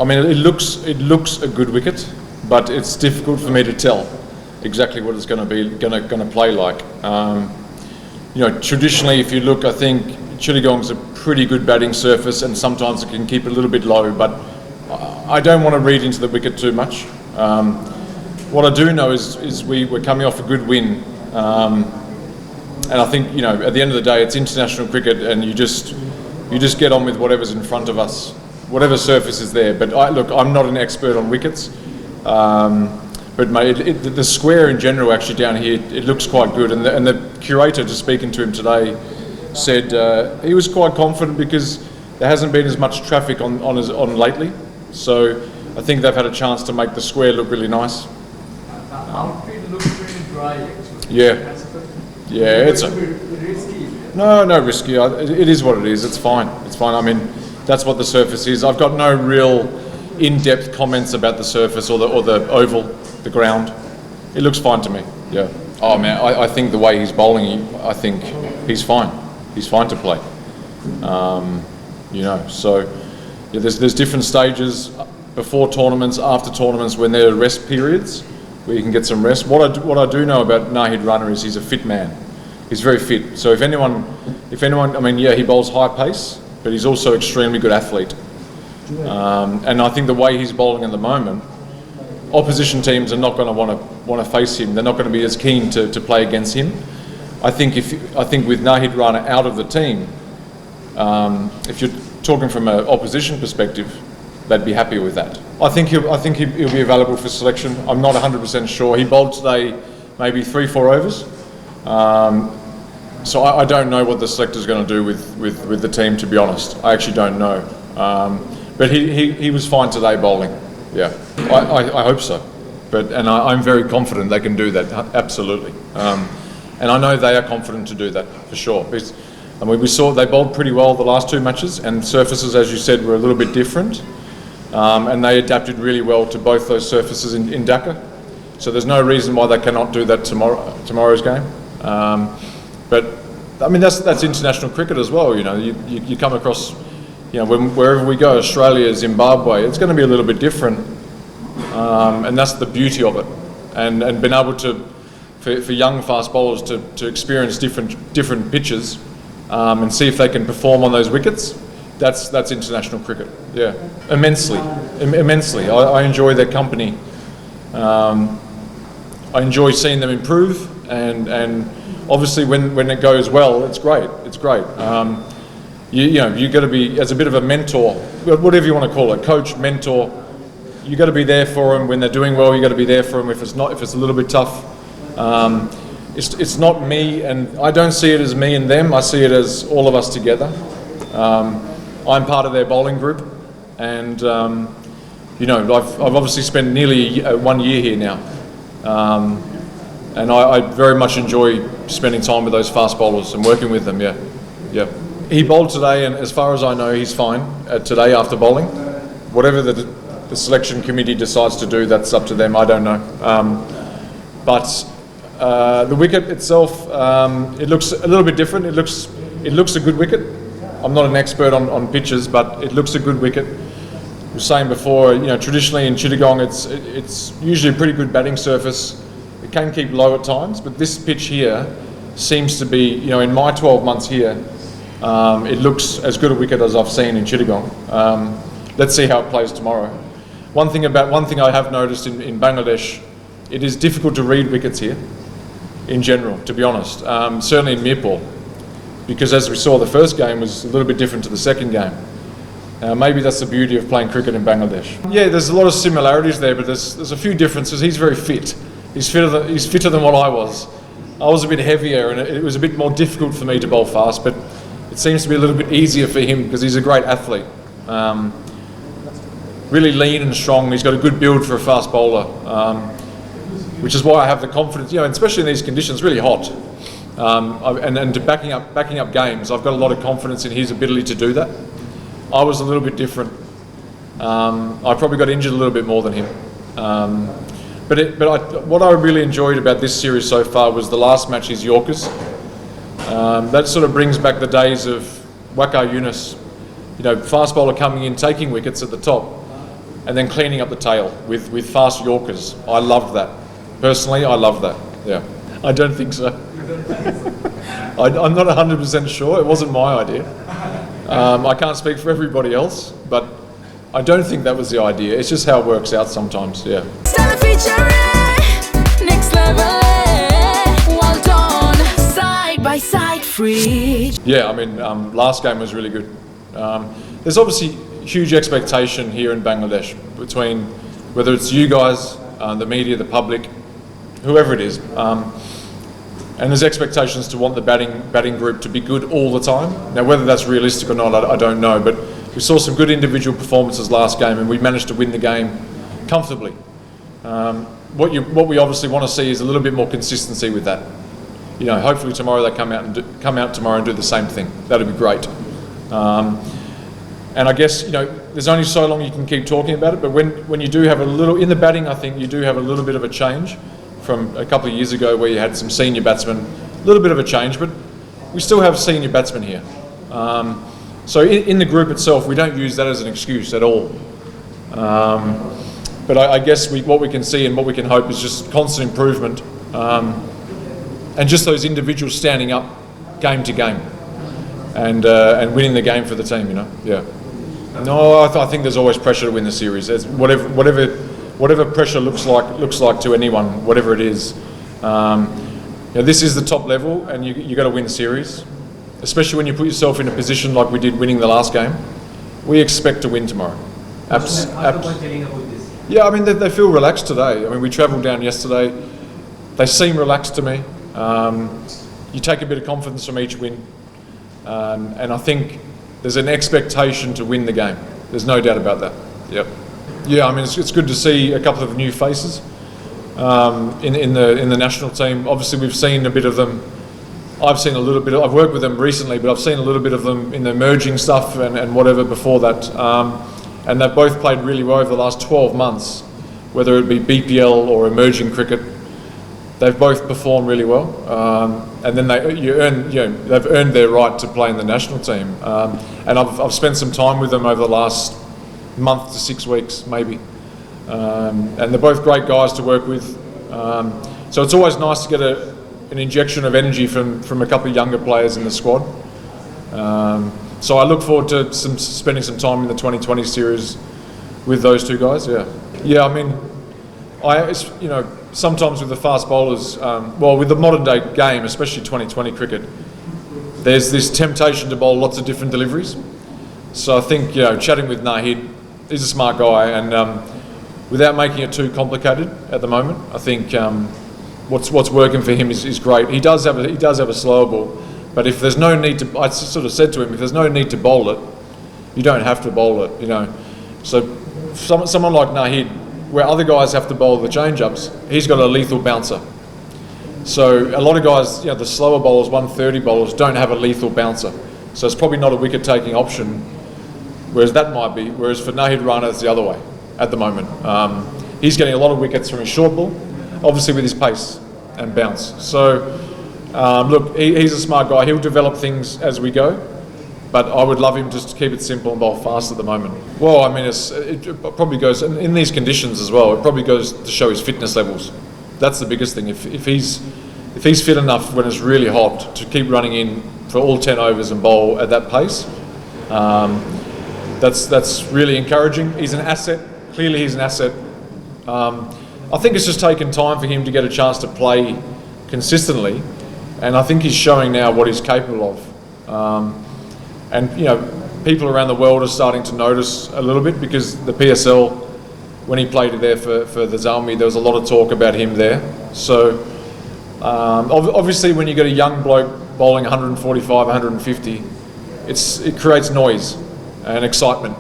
I mean, it looks a good wicket, but it's difficult for me to tell exactly what it's going to play like. You know, traditionally, if you look, I think 𝐂𝐨𝐲𝐲𝐫𝐢𝐬𝐠𝐡𝐭 a pretty good batting surface, and sometimes it can keep it a little bit low. But I don't want to read into the wicket too much. What I do know is we're coming off a good win, and I think, you know, at the end of the day, it's international cricket, and you just get on with whatever's in front of us, whatever surface is there. But look, I'm not an expert on wickets, but mate, the square in general, actually down here, it looks quite good. And the curator, just speaking to him today, said he was quite confident because there hasn't been as much traffic on lately. So I think they've had a chance to make the square look really nice. The outfield looks really dry, actually. Yeah. Yeah, it's risky. No risky. It is what it is. It's fine. It's fine. I mean, that's what the surface is. I've got no real in-depth comments about the surface or the oval, the ground. It looks fine to me. Yeah. Oh man, I think the way he's bowling, I think he's fine. He's fine to play. You know, so yeah, there's different stages before tournaments, after tournaments, when there are rest periods where you can get some rest. What I do know about 𝐂𝐨𝐻𝐿 Rana is he's a fit man. He's very fit. So if anyone, I mean, yeah, he bowls high pace, but he's also extremely good athlete. And I think the way he's bowling at the moment, opposition teams are not going to want to face him. They're not going to be as keen to play against him. I think with 𝐂𝐻𝐿 Rana out of the team, if you're talking from an opposition perspective, they'd be happy with that. I think he'll be available for selection. I'm not 100% sure. He bowled today maybe 3-4 overs. So I don't know what the selector's going to do with the team, to be honest. I actually don't know. But he was fine today bowling. Yeah, I hope so. And I'm very confident they can do that, absolutely. And I know they are confident to do that, for sure. Because, I mean, we saw they bowled pretty well the last two matches, and surfaces, as you said, were a little bit different. And they adapted really well to both those surfaces in Dhaka. So there's no reason why they cannot do that tomorrow's game. But I mean, that's international cricket as well. You know, you come across, you know, wherever we go, Australia, Zimbabwe, it's going to be a little bit different, and that's the beauty of it. And being able to, for young fast bowlers to experience different pitches, and see if they can perform on those wickets. That's international cricket. Yeah, immensely. I enjoy their company. I enjoy seeing them improve, and obviously when it goes well, it's great. It's great. You know, you got to be, as a bit of a mentor, whatever you want to call it, coach, mentor. You got to be there for them when they're doing well. You got to be there for them if it's a little bit tough. It's not me, and I don't see it as me and them. I see it as all of us together. I'm part of their bowling group, and you know, I've obviously spent nearly 1 year here now, and I very much enjoy spending time with those fast bowlers and working with them. Yeah. He bowled today, and as far as I know, he's fine today after bowling. Whatever the selection committee decides to do, that's up to them. I don't know. But the wicket itself, it looks a little bit different. It looks a good wicket. I'm not an expert on pitches, but it looks a good wicket. I was saying before, you know, traditionally in 𝐂𝐨𝐻𝐿, it's usually a pretty good batting surface. It can keep low at times, but this pitch here seems to be, you know, in my 12 months here, it looks as good a wicket as I've seen in 𝐂𝐨𝐻𝐿. Let's see how it plays tomorrow. One thing I have noticed in Bangladesh, it is difficult to read wickets here, in general, to be honest. Certainly in Mirpur, because as we saw, the first game was a little bit different to the second game. Maybe that's the beauty of playing cricket in Bangladesh. Yeah, there's a lot of similarities there, but there's a few differences. He's very fit. He's fitter than what I was. I was a bit heavier, and it was a bit more difficult for me to bowl fast, but it seems to be a little bit easier for him because he's a great athlete. Really lean and strong. He's got a good build for a fast bowler, which is why I have the confidence, you know, especially in these conditions, really hot. And to backing up games, I've got a lot of confidence in his ability to do that. I was a little bit different. I probably got injured a little bit more than him. What I really enjoyed about this series so far was the last match, his Yorkers. That sort of brings back the days of 𝐂𝐨𝐻𝐿, you know, fast bowler coming in, taking wickets at the top. and then cleaning up the tail with fast Yorkers. I loved that. Personally, I loved that. Yeah. I don't think so. I'm not 100% sure. It wasn't my idea. I can't speak for everybody else, but I don't think that was the idea. It's just how it works out sometimes, yeah. Next level, well done, side by side, free. Yeah, I mean, last game was really good. There's obviously huge expectation here in Bangladesh between whether it's you guys, the media, the public, whoever it is. And there's expectations to want the batting group to be good all the time. Now, whether that's realistic or not, I don't know. But we saw some good individual performances last game, and we managed to win the game comfortably. What we obviously want to see is a little bit more consistency with that. You know, hopefully tomorrow they come out tomorrow and do the same thing. That'd be great. And I guess, you know, there's only so long you can keep talking about it. But when you do have a little in the batting, I think you do have a little bit of a change from a couple of years ago where you had some senior batsmen, a little bit of a change, but we still have senior batsmen here. So in the group itself, we don't use that as an excuse at all. But I guess what we can see and what we can hope is just constant improvement and just those individuals standing up game to game and winning the game for the team, you know, yeah. No, I think there's always pressure to win the series. There's whatever pressure looks like to anyone, whatever it is. You know, this is the top level, and you got to win the series, especially when you put yourself in a position like we did winning the last game. We expect to win tomorrow. Yeah, I mean they feel relaxed today. I mean we travelled down yesterday. They seem relaxed to me. You take a bit of confidence from each win, and I think there's an expectation to win the game. There's no doubt about that. Yep. Yeah, I mean it's good to see a couple of new faces in the national team. Obviously, we've seen a bit of them. I've seen a little bit. I've worked with them recently, but I've seen a little bit of them in the emerging stuff and whatever before that. And they've both played really well over the last 12 months, whether it be BPL or emerging cricket. They've both performed really well, and then they've earned their right to play in the national team. And I've spent some time with them over the last month to 6 weeks, maybe. And they're both great guys to work with. So it's always nice to get an injection of energy from a couple of younger players in the squad. So I look forward to spending some time in the 2020 series with those two guys. Yeah. I mean, sometimes with the fast bowlers, with the modern day game, especially 2020 cricket, there's this temptation to bowl lots of different deliveries. So I think, chatting with Nahid, he's a smart guy, and without making it too complicated at the moment, I think what's working for him is great. He does have a slower ball, but if there's no need to, I sort of said to him, if there's no need to bowl it, you don't have to bowl it, you know. So someone like Nahid, where other guys have to bowl the change-ups, he's got a lethal bouncer. So a lot of guys, the slower bowlers, 130 bowlers, don't have a lethal bouncer. So it's probably not a wicket-taking option, whereas that might be. Whereas for Nahid Rana, it's the other way at the moment. He's getting a lot of wickets from his short ball, obviously with his pace and bounce. So look, he's a smart guy. He'll develop things as we go. But I would love him just to keep it simple and bowl fast at the moment. Well, I mean, it probably goes, in these conditions as well, it probably goes to show his fitness levels. That's the biggest thing. If he's fit enough when it's really hot to keep running in for all 10 overs and bowl at that pace, that's really encouraging. He's an asset. Clearly he's an asset. I think it's just taken time for him to get a chance to play consistently, and I think he's showing now what he's capable of. And people around the world are starting to notice a little bit, because the PSL, when he played there for the 𝐂𝐨𝐲𝐫𝐢𝐬𝐬𝐬, there was a lot of talk about him there. So obviously when you get a young bloke bowling 145, 150, it creates noise and excitement.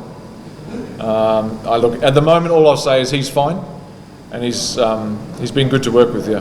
At the moment, all I'll say is he's fine, and he's been good to work with, yeah.